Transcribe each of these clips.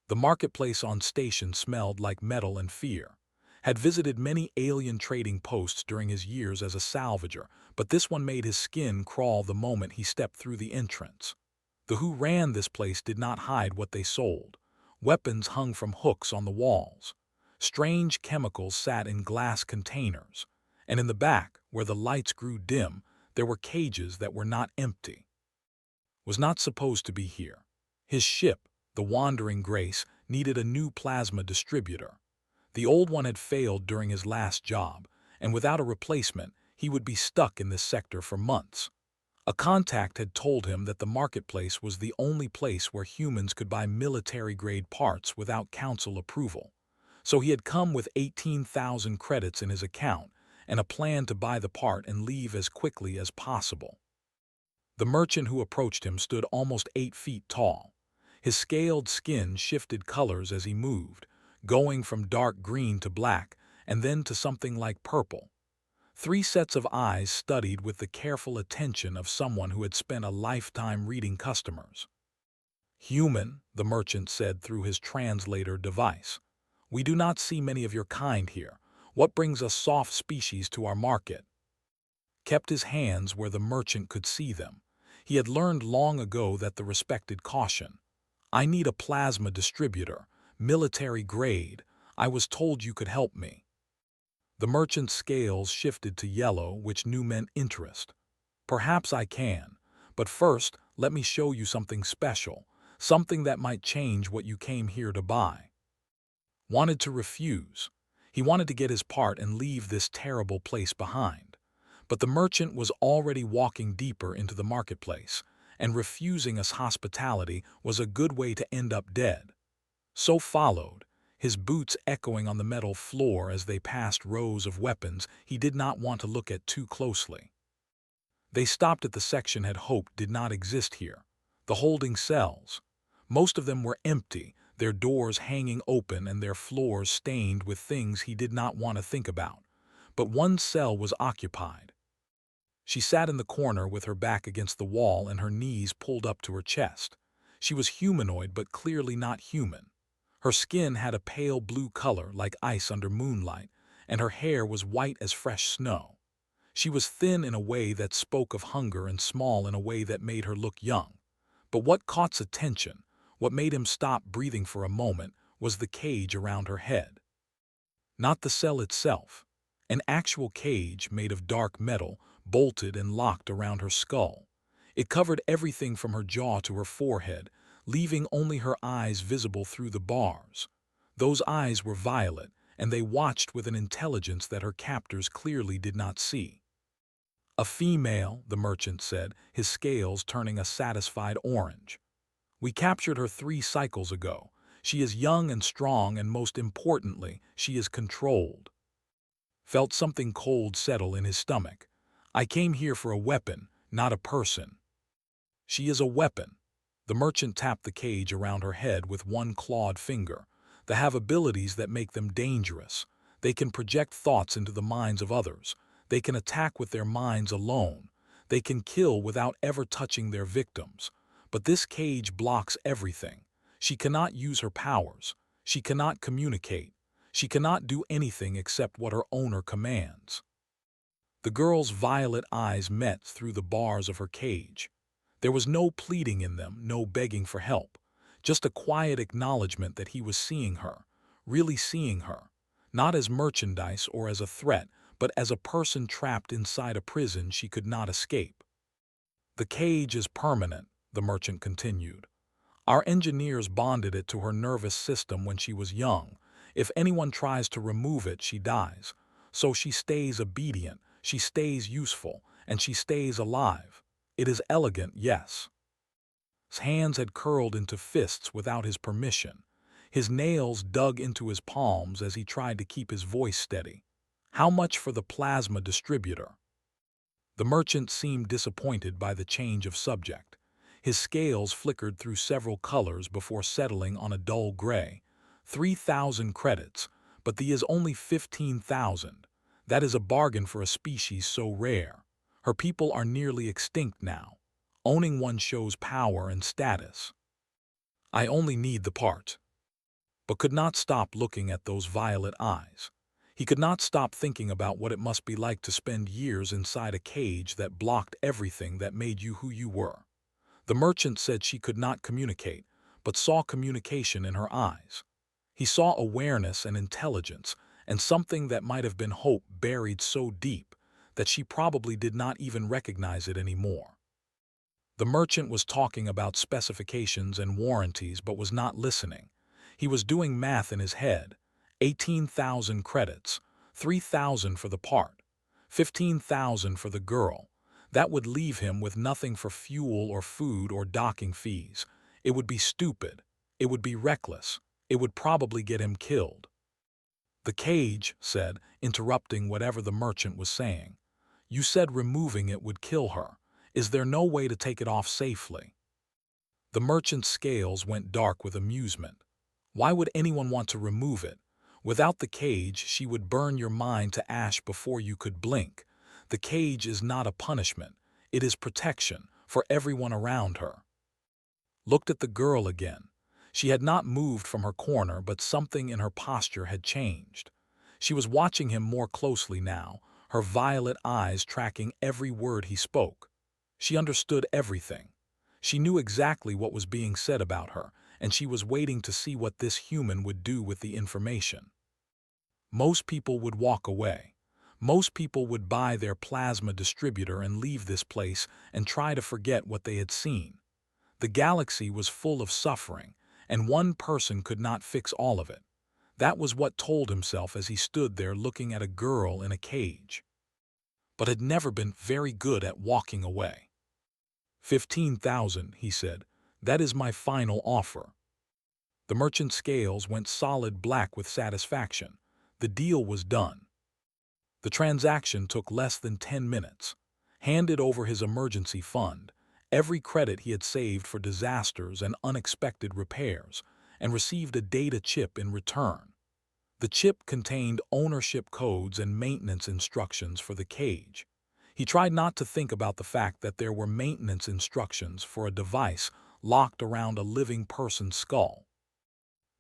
The marketplace on station smelled like metal and fear. Had visited many alien trading posts during his years as a salvager, but this one made his skin crawl the moment he stepped through the entrance. The who ran this place did not hide what they sold. Weapons hung from hooks on the walls. Strange chemicals sat in glass containers. And in the back, where the lights grew dim, there were cages that were not empty. Was not supposed to be here. His ship, the Wandering Grace, needed a new plasma distributor. The old one had failed during his last job, and without a replacement, he would be stuck in this sector for months. A contact had told him that the marketplace was the only place where humans could buy military-grade parts without council approval. So he had come with 18,000 credits in his account and a plan to buy the part and leave as quickly as possible. The merchant who approached him stood almost 8 feet tall. His scaled skin shifted colors as he moved, going from dark green to black and then to something like purple. 3 sets of eyes studied with the careful attention of someone who had spent a lifetime reading customers. "Human," the merchant said through his translator device. "We do not see many of your kind here. What brings a soft species to our market?" Kept his hands where the merchant could see them. He had learned long ago that the respected caution. "I need a plasma distributor, military grade. I was told you could help me." The merchant's scales shifted to yellow, which knew meant interest. "Perhaps I can, but first let me show you something special, something that might change what you came here to buy." Wanted to refuse. He wanted to get his part and leave this terrible place behind. But the merchant was already walking deeper into the marketplace, and refusing us hospitality was a good way to end up dead. So followed, his boots echoing on the metal floor as they passed rows of weapons he did not want to look at too closely. They stopped at the section had hoped did not exist here, the holding cells. Most of them were empty, their doors hanging open and their floors stained with things he did not want to think about. But one cell was occupied. She sat in the corner with her back against the wall and her knees pulled up to her chest. She was humanoid but clearly not human. Her skin had a pale blue color like ice under moonlight, and her hair was white as fresh snow. She was thin in a way that spoke of hunger and small in a way that made her look young. But what caught attention, what made him stop breathing for a moment, was the cage around her head. Not the cell itself. An actual cage made of dark metal, bolted and locked around her skull. It covered everything from her jaw to her forehead, leaving only her eyes visible through the bars. Those eyes were violet, and they watched with an intelligence that her captors clearly did not see. "A female," the merchant said, his scales turning a satisfied orange. "We captured her 3 cycles ago. She is young and strong, and most importantly, she is controlled." Felt something cold settle in his stomach. "I came here for a weapon, not a person." "She is a weapon." The merchant tapped the cage around her head with one clawed finger. "They have abilities that make them dangerous. They can project thoughts into the minds of others. They can attack with their minds alone. They can kill without ever touching their victims. But this cage blocks everything. She cannot use her powers. She cannot communicate. She cannot do anything except what her owner commands." The girl's violet eyes met through the bars of her cage. There was no pleading in them, no begging for help. Just a quiet acknowledgement that he was seeing her, really seeing her. Not as merchandise or as a threat, but as a person trapped inside a prison she could not escape. "The cage is permanent," the merchant continued. "Our engineers bonded it to her nervous system when she was young. If anyone tries to remove it, she dies. So she stays obedient, she stays useful, and she stays alive. It is elegant, yes." His hands had curled into fists without his permission. His nails dug into his palms as he tried to keep his voice steady. "How much for the plasma distributor?" The merchant seemed disappointed by the change of subject. His scales flickered through several colors before settling on a dull gray. 3,000 credits, but the is only 15,000. That is a bargain for a species so rare. Her people are nearly extinct now. Owning one shows power and status. "I only need the part." but could not stop looking at those violet eyes. He could not stop thinking about what it must be like to spend years inside a cage that blocked everything that made you who you were. The merchant said she could not communicate, but saw communication in her eyes. He saw awareness and intelligence, and something that might have been hope buried so deep that she probably did not even recognize it anymore. The merchant was talking about specifications and warranties but was not listening. He was doing math in his head. 18,000 credits, 3,000 for the part, 15,000 for the girl. That would leave him with nothing for fuel or food or docking fees. It would be stupid. It would be reckless. It would probably get him killed. The cage said, interrupting whatever the merchant was saying. You said removing it would kill her. Is there no way to take it off safely? The merchant's scales went dark with amusement. Why would anyone want to remove it? Without the cage, she would burn your mind to ash before you could blink. The cage is not a punishment. It is protection for everyone around her. Looked at the girl again. She had not moved from her corner, but something in her posture had changed. She was watching him more closely now, her violet eyes tracking every word he spoke. She understood everything. She knew exactly what was being said about her, and she was waiting to see what this human would do with the information. Most people would walk away. Most people would buy their plasma distributor and leave this place and try to forget what they had seen. The galaxy was full of suffering, and one person could not fix all of it. That was what told himself as he stood there looking at a girl in a cage, but had never been very good at walking away. 15,000, he said. That is my final offer. The merchant's scales went solid black with satisfaction. The deal was done. The transaction took less than 10 minutes. Handed over his emergency fund, every credit he had saved for disasters and unexpected repairs, and received a data chip in return. The chip contained ownership codes and maintenance instructions for the cage. He tried not to think about the fact that there were maintenance instructions for a device locked around a living person's skull.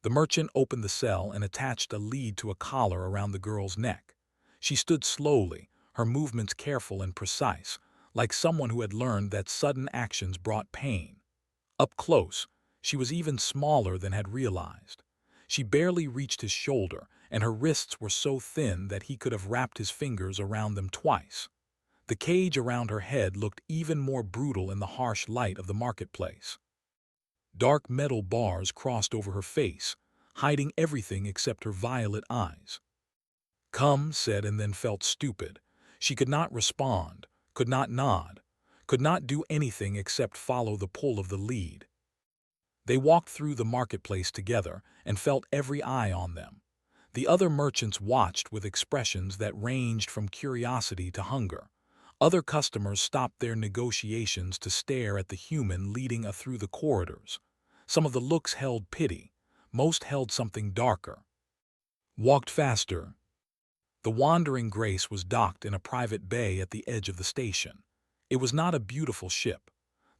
The merchant opened the cell and attached a lead to a collar around the girl's neck. She stood slowly, her movements careful and precise, like someone who had learned that sudden actions brought pain. Up close, she was even smaller than had realized. She barely reached his shoulder, and her wrists were so thin that he could have wrapped his fingers around them twice. The cage around her head looked even more brutal in the harsh light of the marketplace. Dark metal bars crossed over her face, hiding everything except her violet eyes. Come, said, and then felt stupid. She could not respond, could not nod, could not do anything except follow the pull of the lead. They walked through the marketplace together and felt every eye on them. The other merchants watched with expressions that ranged from curiosity to hunger. Other customers stopped their negotiations to stare at the human leading through the corridors. Some of the looks held pity. Most held something darker. Walked faster. The Wandering Grace was docked in a private bay at the edge of the station. It was not a beautiful ship.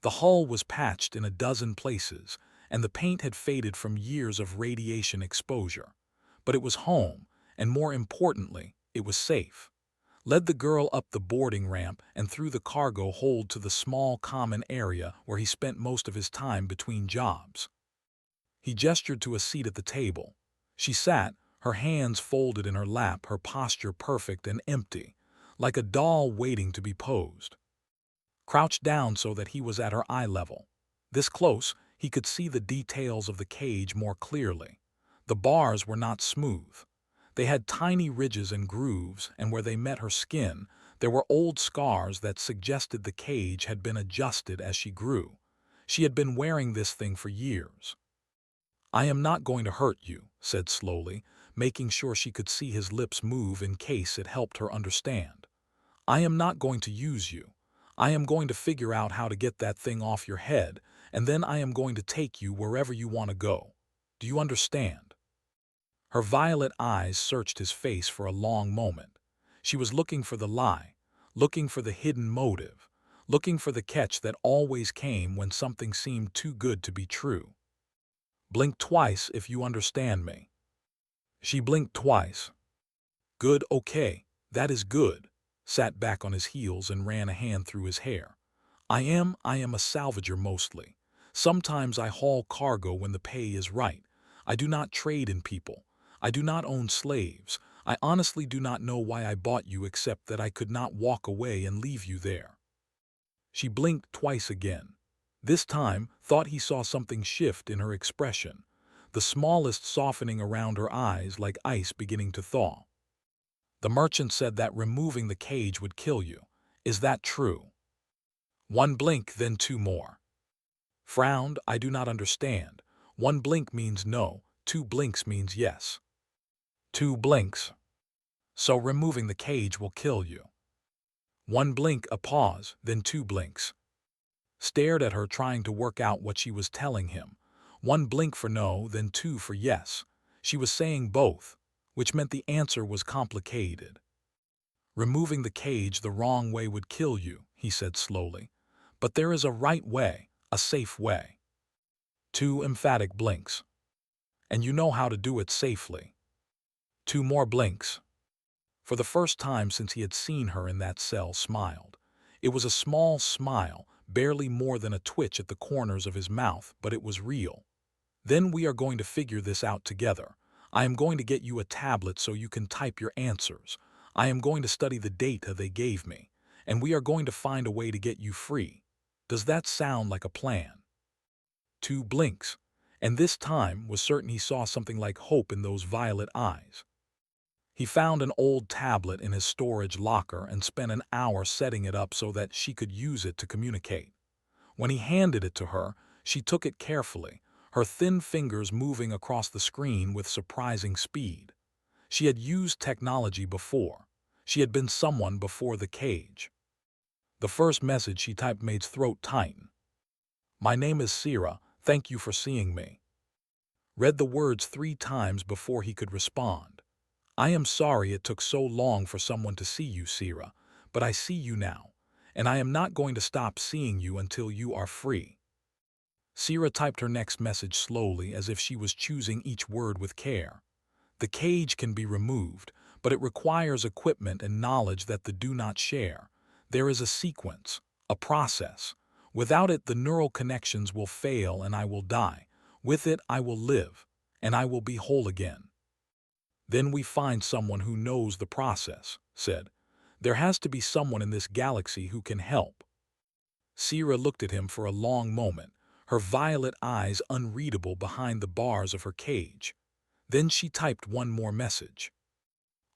The hull was patched in a dozen places, and the paint had faded from years of radiation exposure. But it was home, and more importantly, it was safe. Led the girl up the boarding ramp and through the cargo hold to the small common area where he spent most of his time between jobs. He gestured to a seat at the table. She sat, her hands folded in her lap, her posture perfect and empty, like a doll waiting to be posed. Crouched down so that he was at her eye level. This close, he could see the details of the cage more clearly. The bars were not smooth. They had tiny ridges and grooves, and where they met her skin, there were old scars that suggested the cage had been adjusted as she grew. She had been wearing this thing for years. I am not going to hurt you, said slowly, making sure she could see his lips move in case it helped her understand. I am not going to use you. I am going to figure out how to get that thing off your head, and then I am going to take you wherever you want to go. Do you understand? Her violet eyes searched his face for a long moment. She was looking for the lie, looking for the hidden motive, looking for the catch that always came when something seemed too good to be true. Blink twice if you understand me. She blinked twice. Good, okay, that is good. Sat back on his heels and ran a hand through his hair. I am a salvager mostly. Sometimes I haul cargo when the pay is right. I do not trade in people. I do not own slaves. I honestly do not know why I bought you except that I could not walk away and leave you there. She blinked twice again. This time, thought he saw something shift in her expression, the smallest softening around her eyes like ice beginning to thaw. The merchant said that removing the cage would kill you. Is that true? One blink, then two more. Frowned, I do not understand. One blink means no, two blinks means yes. Two blinks. So removing the cage will kill you. One blink, a pause, then two blinks. Stared at her trying to work out what she was telling him. One blink for no, then two for yes. She was saying both, which meant the answer was complicated. Removing the cage the wrong way would kill you, he said slowly. But there is a right way, a safe way. Two emphatic blinks. And you know how to do it safely. Two more blinks. For the first time since he had seen her in that cell, smiled. It was a small smile, barely more than a twitch at the corners of his mouth, but it was real. Then we are going to figure this out together. I am going to get you a tablet so you can type your answers. I am going to study the data they gave me, and we are going to find a way to get you free. Does that sound like a plan? Two blinks, and this time was certain he saw something like hope in those violet eyes. He found an old tablet in his storage locker and spent an hour setting it up so that she could use it to communicate. When he handed it to her, she took it carefully, her thin fingers moving across the screen with surprising speed. She had used technology before. She had been someone before the cage. The first message she typed made his throat tighten. My name is Sira, thank you for seeing me. Read the words 3 times before he could respond. I am sorry it took so long for someone to see you, Sira, but I see you now, and I am not going to stop seeing you until you are free. Sira typed her next message slowly as if she was choosing each word with care. The cage can be removed, but it requires equipment and knowledge that the do not share. There is a sequence, a process. Without it, the neural connections will fail and I will die. With it, I will live, and I will be whole again. Then we find someone who knows the process, said. There has to be someone in this galaxy who can help. Sira looked at him for a long moment, her violet eyes unreadable behind the bars of her cage. Then she typed one more message.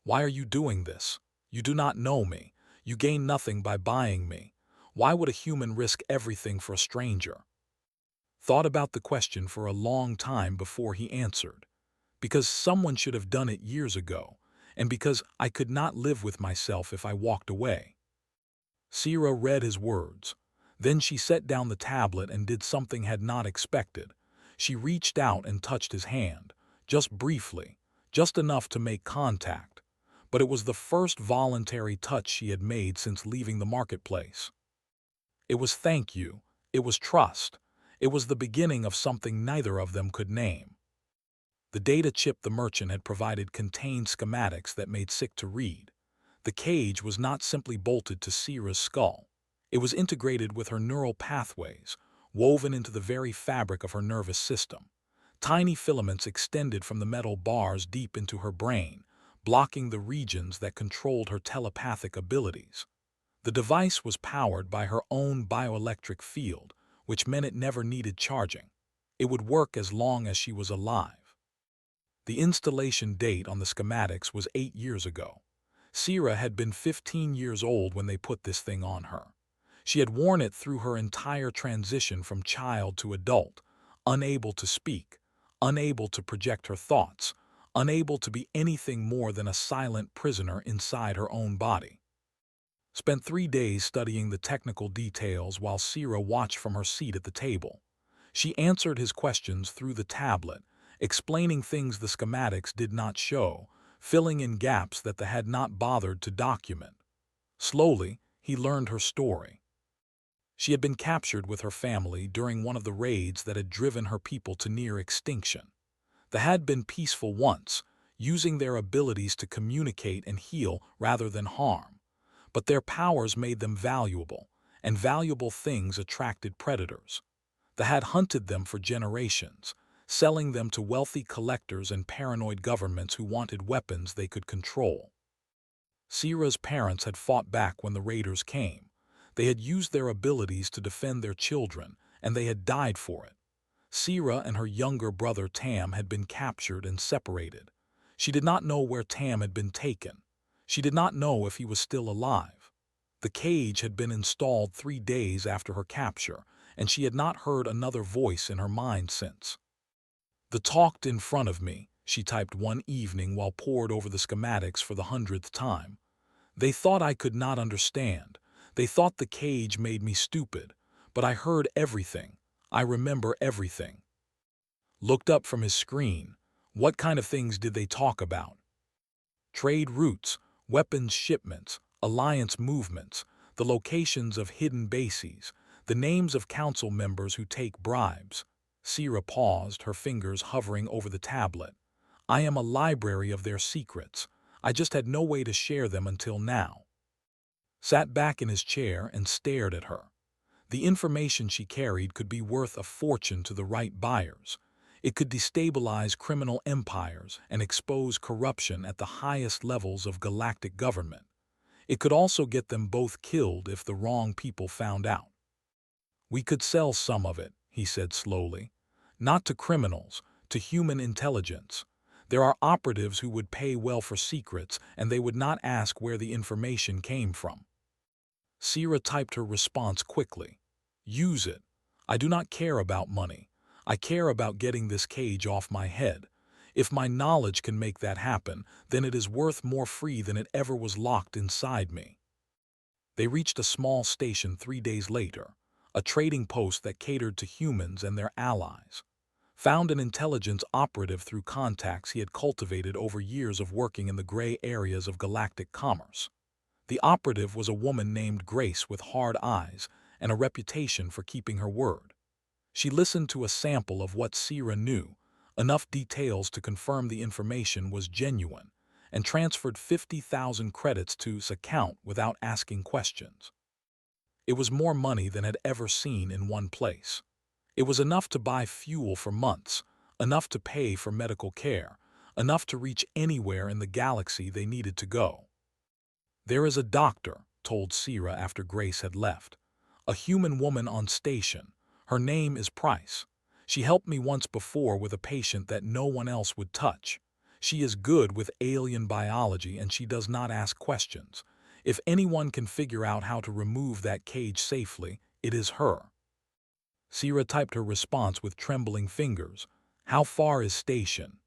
Why are you doing this? You do not know me. You gain nothing by buying me. Why would a human risk everything for a stranger? Thought about the question for a long time before he answered. Because someone should have done it years ago, and because I could not live with myself if I walked away. Sira read his words. Then she set down the tablet and did something had not expected. She reached out and touched his hand, just briefly, just enough to make contact. But it was the first voluntary touch she had made since leaving the marketplace. It was thank you, it was trust, it was the beginning of something neither of them could name. The data chip the merchant had provided contained schematics that made sick to read. The cage was not simply bolted to Sira's skull. It was integrated with her neural pathways, woven into the very fabric of her nervous system. Tiny filaments extended from the metal bars deep into her brain, blocking the regions that controlled her telepathic abilities. The device was powered by her own bioelectric field, which meant it never needed charging. It would work as long as she was alive. The installation date on the schematics was 8 years ago. Sira had been 15 years old when they put this thing on her. She had worn it through her entire transition from child to adult, unable to speak, unable to project her thoughts, unable to be anything more than a silent prisoner inside her own body. Spent 3 days studying the technical details while Sira watched from her seat at the table. She answered his questions through the tablet, explaining things the schematics did not show, filling in gaps that they had not bothered to document. Slowly, he learned her story. She had been captured with her family during one of the raids that had driven her people to near extinction. They had been peaceful once, using their abilities to communicate and heal rather than harm. But their powers made them valuable, and valuable things attracted predators. They had hunted them for generations, selling them to wealthy collectors and paranoid governments who wanted weapons they could control. Sira's parents had fought back when the raiders came. They had used their abilities to defend their children, and they had died for it. Sira and her younger brother Tam had been captured and separated. She did not know where Tam had been taken. She did not know if he was still alive. The cage had been installed 3 days after her capture, and she had not heard another voice in her mind since. "The talked in front of me," she typed one evening while pored over the schematics for the 100th time. "They thought I could not understand. They thought the cage made me stupid. But I heard everything. I remember everything." Looked up from his screen. What kind of things did they talk about? Trade routes, weapons shipments, alliance movements, the locations of hidden bases, the names of council members who take bribes. Sira paused, her fingers hovering over the tablet. "I am a library of their secrets. I just had no way to share them until now." Sat back in his chair and stared at her. The information she carried could be worth a fortune to the right buyers. It could destabilize criminal empires and expose corruption at the highest levels of galactic government. It could also get them both killed if the wrong people found out. "We could sell some of it," he said slowly. "Not to criminals, to human intelligence. There are operatives who would pay well for secrets, and they would not ask where the information came from." Sira typed her response quickly. "Use it. I do not care about money. I care about getting this cage off my head. If my knowledge can make that happen, then it is worth more free than it ever was locked inside me." They reached a small station 3 days later, a trading post that catered to humans and their allies. Found an intelligence operative through contacts he had cultivated over years of working in the gray areas of galactic commerce. The operative was a woman named Grace with hard eyes and a reputation for keeping her word. She listened to a sample of what Sira knew, enough details to confirm the information was genuine, and transferred 50,000 credits to his account without asking questions. It was more money than had ever seen in one place. It was enough to buy fuel for months, enough to pay for medical care, enough to reach anywhere in the galaxy they needed to go. "There is a doctor," told Sira after Grace had left. "A human woman on station. Her name is Price. She helped me once before with a patient that no one else would touch. She is good with alien biology and she does not ask questions. If anyone can figure out how to remove that cage safely, it is her." Sira typed her response with trembling fingers. "How far is station?"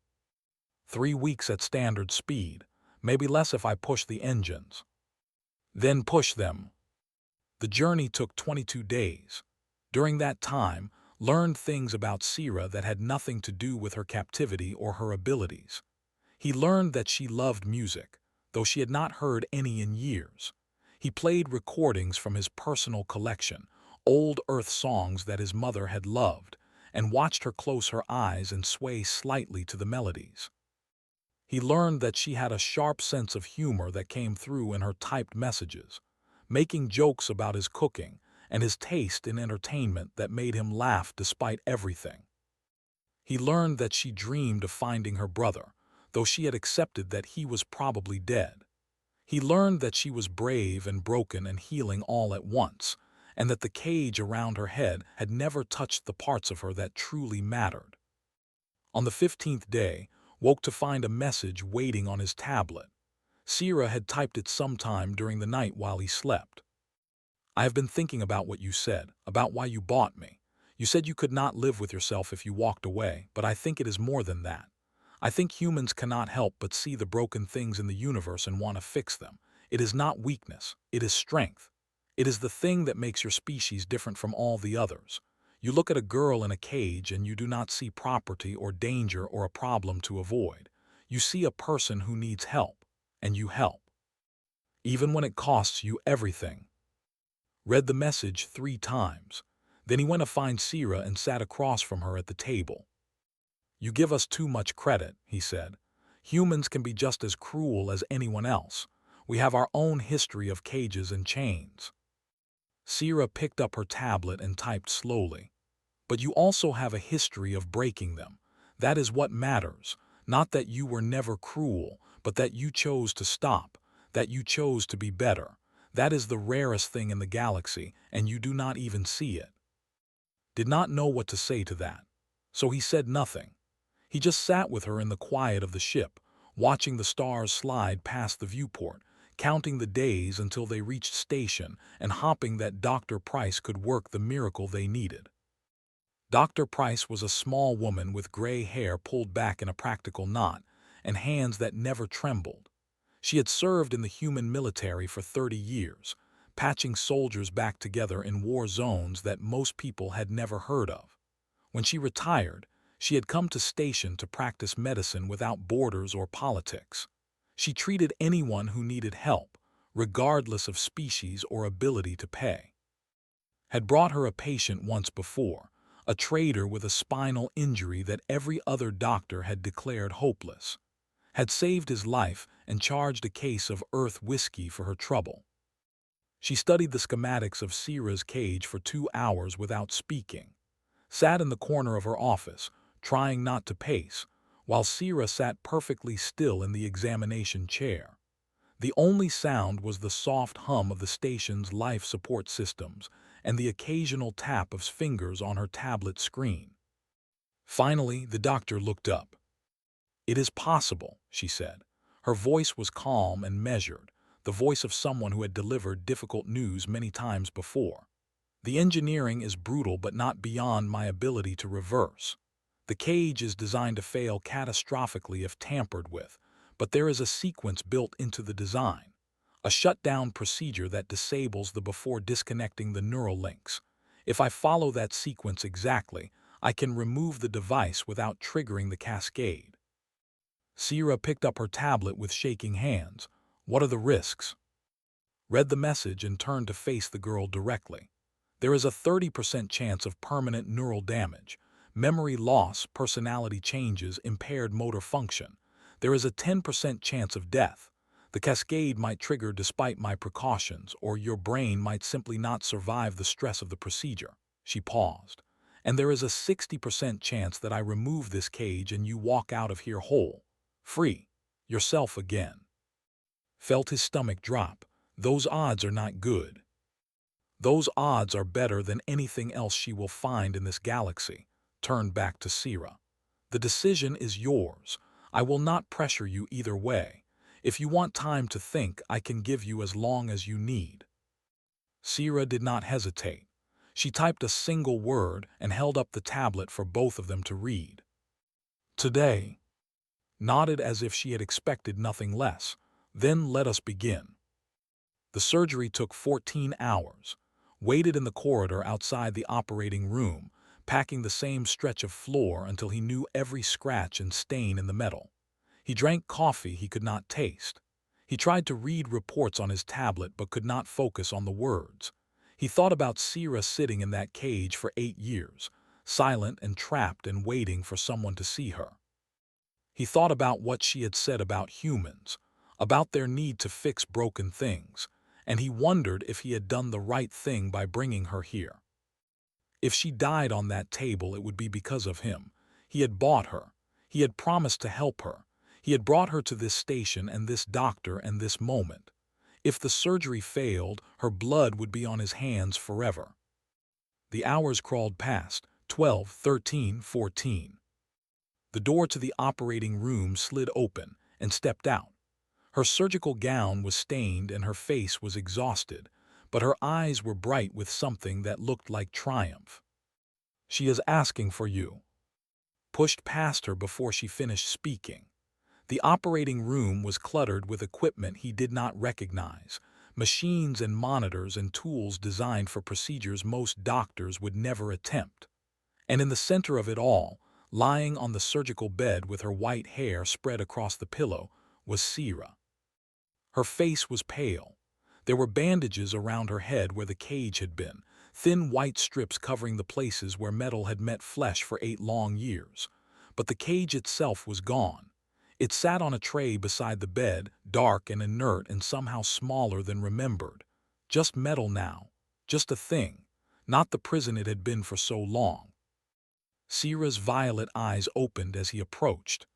3 weeks at standard speed. Maybe less if I push the engines." "Then push them." The journey took 22 days. During that time, learned things about Sira that had nothing to do with her captivity or her abilities. He learned that she loved music, though she had not heard any in years. He played recordings from his personal collection, old Earth songs that his mother had loved, and watched her close her eyes and sway slightly to the melodies. He learned that she had a sharp sense of humor that came through in her typed messages, making jokes about his cooking and his taste in entertainment that made him laugh despite everything. He learned that she dreamed of finding her brother, though she had accepted that he was probably dead. He learned that she was brave and broken and healing all at once, and that the cage around her head had never touched the parts of her that truly mattered. On the 15th day, woke to find a message waiting on his tablet. Sira had typed it sometime during the night while he slept. "I have been thinking about what you said, about why you bought me. You said you could not live with yourself if you walked away, but I think it is more than that. I think humans cannot help but see the broken things in the universe and want to fix them. It is not weakness, it is strength. It is the thing that makes your species different from all the others. You look at a girl in a cage and you do not see property or danger or a problem to avoid. You see a person who needs help, and you help. Even when it costs you everything." read the message 3 times. Then he went to find Sira and sat across from her at the table. "You give us too much credit," he said. "Humans can be just as cruel as anyone else. We have our own history of cages and chains." Sira picked up her tablet and typed slowly. "But you also have a history of breaking them. That is what matters. Not that you were never cruel, but that you chose to stop, that you chose to be better. That is the rarest thing in the galaxy, and you do not even see it." Did not know what to say to that. So he said nothing. He just sat with her in the quiet of the ship, watching the stars slide past the viewport, counting the days until they reached station, and hoping that Dr. Price could work the miracle they needed. Dr. Price was a small woman with gray hair pulled back in a practical knot, and hands that never trembled. She had served in the human military for 30 years, patching soldiers back together in war zones that most people had never heard of. When she retired, she had come to station to practice medicine without borders or politics. She treated anyone who needed help, regardless of species or ability to pay. Had brought her a patient once before, a trader with a spinal injury that every other doctor had declared hopeless. Had saved his life and charged a case of Earth whiskey for her trouble. She studied the schematics of Sira's cage for 2 hours without speaking, sat in the corner of her office, trying not to pace, while Sira sat perfectly still in the examination chair. The only sound was the soft hum of the station's life support systems and the occasional tap of fingers on her tablet screen. Finally, the doctor looked up. "It is possible," she said. Her voice was calm and measured, the voice of someone who had delivered difficult news many times before. "The engineering is brutal but not beyond my ability to reverse. The cage is designed to fail catastrophically if tampered with, but there is a sequence built into the design, a shutdown procedure that disables the before disconnecting the neural links. If I follow that sequence exactly, I can remove the device without triggering the cascade." Sira picked up her tablet with shaking hands. "What are the risks?" Read the message and turned to face the girl directly. "There is a 30% chance of permanent neural damage, memory loss, personality changes, impaired motor function. There is a 10% chance of death. The cascade might trigger despite my precautions, or your brain might simply not survive the stress of the procedure." She paused. "And there is a 60% chance that I remove this cage and you walk out of here whole, free, yourself again." Felt his stomach drop. Those odds are not good. Those odds are better than anything else she will find in this galaxy. Turned back to Sira. "The decision is yours. I will not pressure you either way. If you want time to think, I can give you as long as you need." Sira did not hesitate. She typed a single word and held up the tablet for both of them to read. "Today." Nodded as if she had expected nothing less. "Then let us begin." The surgery took 14 hours. Waited in the corridor outside the operating room, packing the same stretch of floor until he knew every scratch and stain in the metal. He drank coffee he could not taste. He tried to read reports on his tablet but could not focus on the words. He thought about Sira sitting in that cage for 8 years, silent and trapped and waiting for someone to see her. He thought about what she had said about humans, about their need to fix broken things, and he wondered if he had done the right thing by bringing her here. If she died on that table, it would be because of him. He had bought her. He had promised to help her. He had brought her to this station and this doctor and this moment. If the surgery failed, her blood would be on his hands forever. The hours crawled past, 12, 13, 14. The door to the operating room slid open and stepped out. Her surgical gown was stained and her face was exhausted, but her eyes were bright with something that looked like triumph. "She is asking for you." Pushed past her before she finished speaking. The operating room was cluttered with equipment he did not recognize, machines and monitors and tools designed for procedures most doctors would never attempt. And in the center of it all, lying on the surgical bed with her white hair spread across the pillow, was Sira. Her face was pale. There were bandages around her head where the cage had been, thin white strips covering the places where metal had met flesh for 8 long years. But the cage itself was gone. It sat on a tray beside the bed, dark and inert and somehow smaller than remembered. Just metal now. Just a thing. Not the prison it had been for so long. Sira's violet eyes opened as he approached.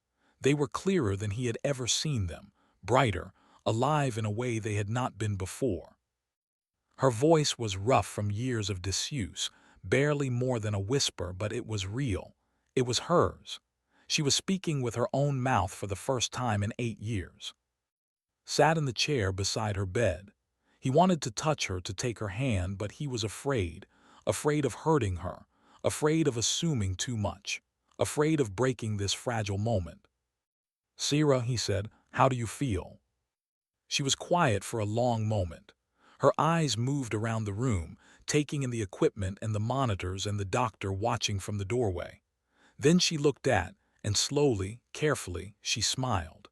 They were clearer than he had ever seen them, brighter, alive in a way they had not been before. Her voice was rough from years of disuse, barely more than a whisper, but it was real. It was hers. She was speaking with her own mouth for the first time in 8 years. Sat in the chair beside her bed. He wanted to touch her, to take her hand, but he was afraid, afraid of hurting her, afraid of assuming too much, afraid of breaking this fragile moment. "Sira," he said, "how do you feel?" She was quiet for a long moment. Her eyes moved around the room, taking in the equipment and the monitors and the doctor watching from the doorway. Then she looked at, and slowly, carefully, she smiled.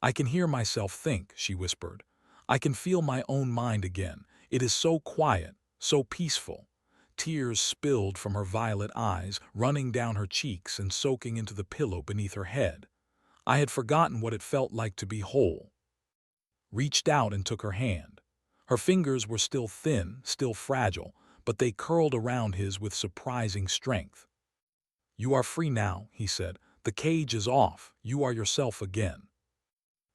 "I can hear myself think," she whispered. "I can feel my own mind again. It is so quiet, so peaceful." Tears spilled from her violet eyes, running down her cheeks and soaking into the pillow beneath her head. "I had forgotten what it felt like to be whole." Reached out and took her hand. Her fingers were still thin, still fragile, but they curled around his with surprising strength. "You are free now," he said. "The cage is off. You are yourself again."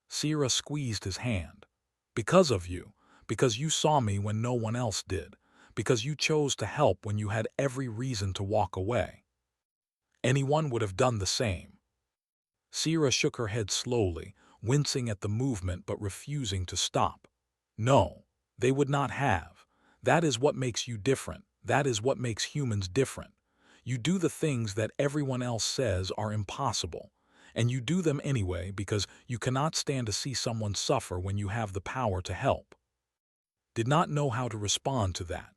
Sira squeezed his hand. "Because of you. Because you saw me when no one else did. Because you chose to help when you had every reason to walk away. Anyone would have done the same." Sira shook her head slowly, wincing at the movement but refusing to stop. "No, they would not have. That is what makes you different. That is what makes humans different. You do the things that everyone else says are impossible. And you do them anyway because you cannot stand to see someone suffer when you have the power to help." Did not know how to respond to that.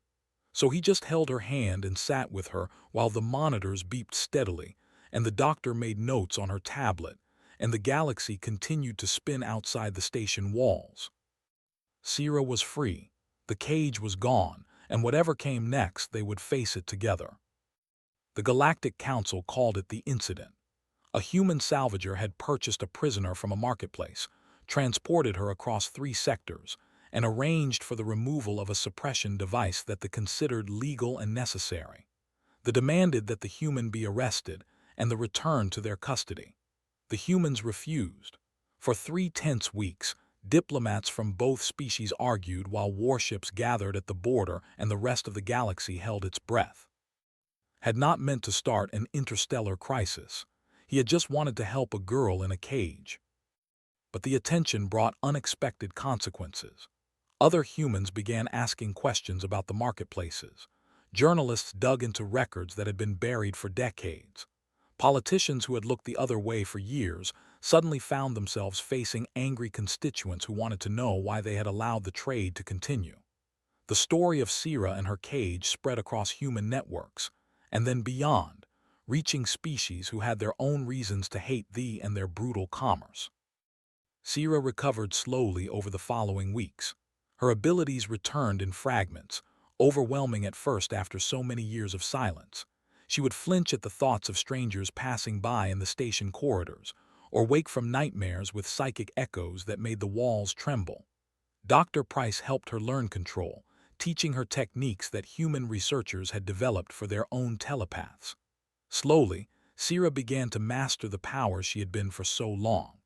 So he just held her hand and sat with her while the monitors beeped steadily, and the doctor made notes on her tablet, and the galaxy continued to spin outside the station walls. Sira was free. The cage was gone, and whatever came next, they would face it together. The Galactic Council called it the incident. A human salvager had purchased a prisoner from a marketplace, transported her across 3 sectors, and arranged for the removal of a suppression device that they considered legal and necessary. They demanded that the human be arrested and the return to their custody. The humans refused. For 3 tense weeks, diplomats from both species argued while warships gathered at the border and the rest of the galaxy held its breath. Had not meant to start an interstellar crisis. He had just wanted to help a girl in a cage. But the attention brought unexpected consequences. Other humans began asking questions about the marketplaces. Journalists dug into records that had been buried for decades. Politicians who had looked the other way for years suddenly found themselves facing angry constituents who wanted to know why they had allowed the trade to continue. The story of Sira and her cage spread across human networks, and then beyond, reaching species who had their own reasons to hate thee and their brutal commerce. Sira recovered slowly over the following weeks. Her abilities returned in fragments, overwhelming at first after so many years of silence. She would flinch at the thoughts of strangers passing by in the station corridors, or wake from nightmares with psychic echoes that made the walls tremble. Dr. Price helped her learn control, teaching her techniques that human researchers had developed for their own telepaths. Slowly, Sira began to master the power she had been for so long.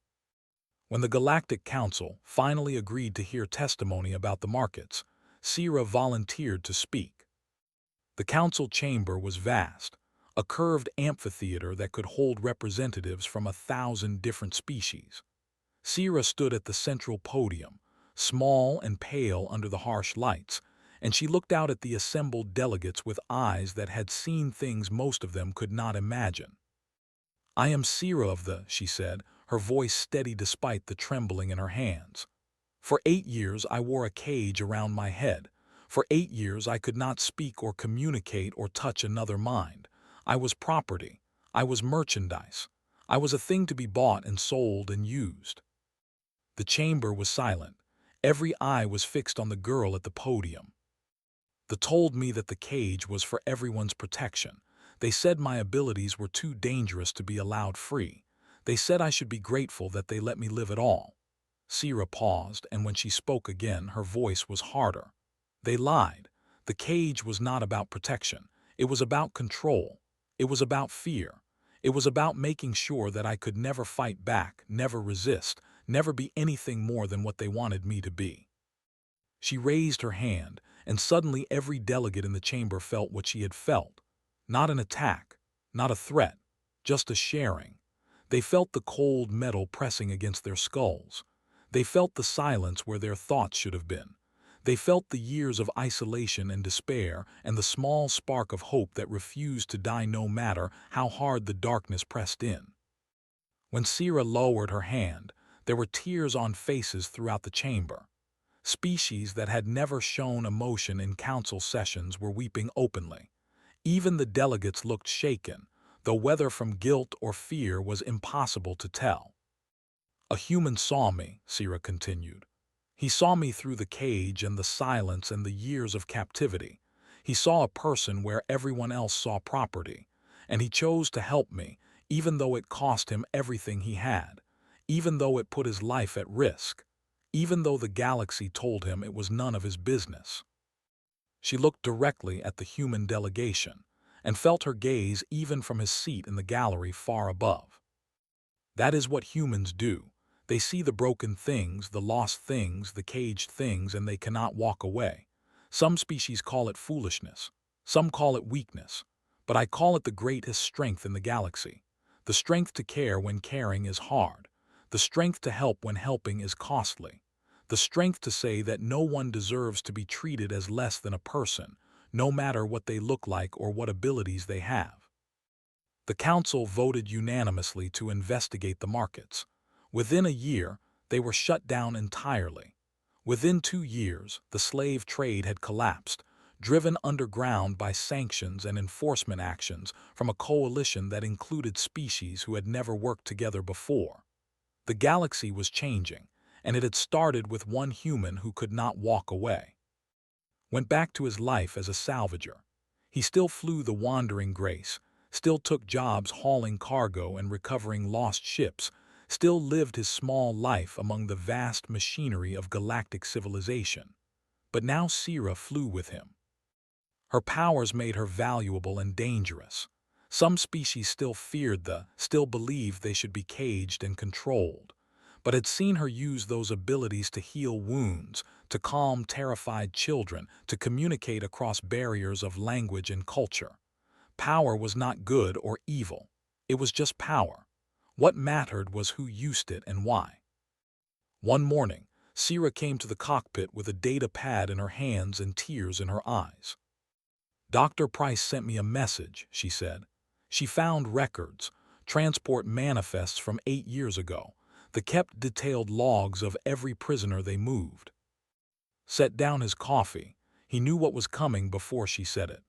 When the Galactic Council finally agreed to hear testimony about the markets, Sira volunteered to speak. The council chamber was vast, a curved amphitheater that could hold representatives from 1,000 different species. Sira stood at the central podium, small and pale under the harsh lights, and she looked out at the assembled delegates with eyes that had seen things most of them could not imagine. "I am Sira of the," she said, her voice steady despite the trembling in her hands. "For 8 years I wore a cage around my head. For 8 years I could not speak or communicate or touch another mind. I was property. I was merchandise. I was a thing to be bought and sold and used." The chamber was silent. Every eye was fixed on the girl at the podium. They told me that the cage was for everyone's protection. They said my abilities were too dangerous to be allowed free. They said I should be grateful that they let me live at all. Sierra paused, and when she spoke again, her voice was harder. They lied. The cage was not about protection. It was about control. It was about fear. It was about making sure that I could never fight back, never resist, never be anything more than what they wanted me to be. She raised her hand, and suddenly every delegate in the chamber felt what she had felt. Not an attack, not a threat, just a sharing. They felt the cold metal pressing against their skulls. They felt the silence where their thoughts should have been. They felt the years of isolation and despair and the small spark of hope that refused to die no matter how hard the darkness pressed in. When Sierra lowered her hand, there were tears on faces throughout the chamber. Species that had never shown emotion in council sessions were weeping openly. Even the delegates looked shaken, though whether from guilt or fear was impossible to tell. A human saw me, Sierra continued. He saw me through the cage and the silence and the years of captivity. He saw a person where everyone else saw property, and he chose to help me, even though it cost him everything he had, even though it put his life at risk, even though the galaxy told him it was none of his business. She looked directly at the human delegation, and felt her gaze even from his seat in the gallery far above. That is what humans do. They see the broken things, the lost things, the caged things, and they cannot walk away. Some species call it foolishness. Some call it weakness. But I call it the greatest strength in the galaxy. The strength to care when caring is hard. The strength to help when helping is costly. The strength to say that no one deserves to be treated as less than a person, no matter what they look like or what abilities they have. The council voted unanimously to investigate the markets. Within a year, they were shut down entirely. Within 2 years, the slave trade had collapsed, driven underground by sanctions and enforcement actions from a coalition that included species who had never worked together before. The galaxy was changing, and it had started with one human who could not walk away. Went back to his life as a salvager. He still flew the Wandering Grace, still took jobs hauling cargo and recovering lost ships, still lived his small life among the vast machinery of galactic civilization. But now Sierra flew with him. Her powers made her valuable and dangerous. Some species still believed they should be caged and controlled, but had seen her use those abilities to heal wounds, to calm terrified children, to communicate across barriers of language and culture. Power was not good or evil. It was just power. What mattered was who used it and why. One morning, Sierra came to the cockpit with a data pad in her hands and tears in her eyes. "Dr. Price sent me a message," she said. She found records, transport manifests from 8 years ago, the kept detailed logs of every prisoner they moved. Set down his coffee. He knew what was coming before she said it.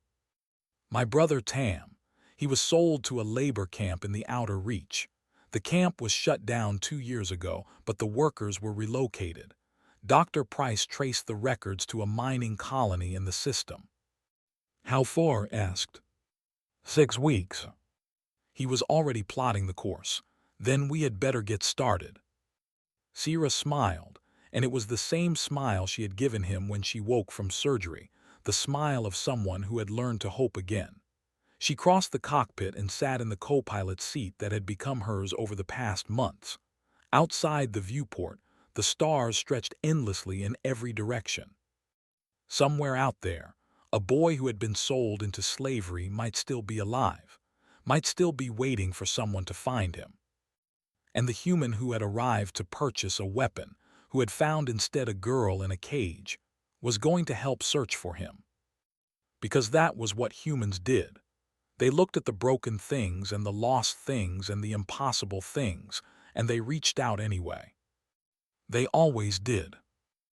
"My brother Tam. He was sold to a labor camp in the outer reach. The camp was shut down 2 years ago, but the workers were relocated. Dr. Price traced the records to a mining colony in the system." "How far?" asked. 6 weeks. He was already plotting the course. "Then we had better get started." Sierra smiled, and it was the same smile she had given him when she woke from surgery, the smile of someone who had learned to hope again. She crossed the cockpit and sat in the co-pilot seat that had become hers over the past months. Outside the viewport, the stars stretched endlessly in every direction. Somewhere out there, a boy who had been sold into slavery might still be alive, might still be waiting for someone to find him. And the human who had arrived to purchase a weapon, who had found instead a girl in a cage, was going to help search for him. Because that was what humans did. They looked at the broken things and the lost things and the impossible things, and they reached out anyway. They always did.